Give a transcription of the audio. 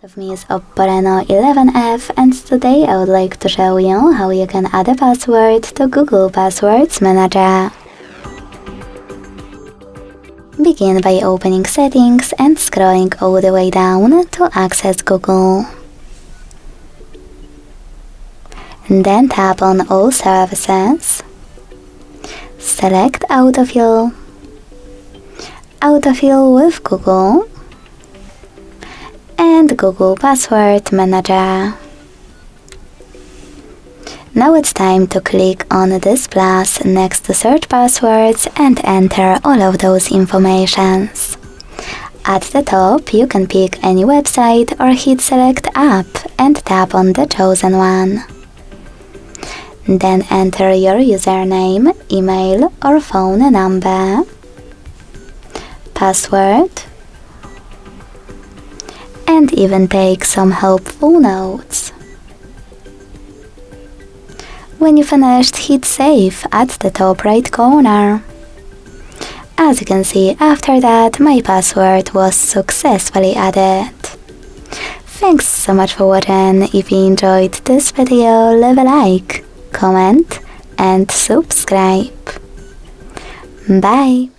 Of me is OPPO Reno11 F, and today I would like to show you how you can add a password to Google Passwords Manager. Begin by opening Settings and scrolling all the way down to access Google. Then tap on All Services. Select Autofill. Autofill with Google. And Google Password Manager. Now it's time to click on this plus next to search passwords and enter all of those informations. At the top you can pick any website or hit select app and tap on the chosen one. Then enter your username, email or phone number, password, and even take some helpful notes. When you finished, hit save at the top right corner. As you can see, after that my password was successfully added. Thanks so much for watching. If you enjoyed this video, leave a like, comment and subscribe. Bye!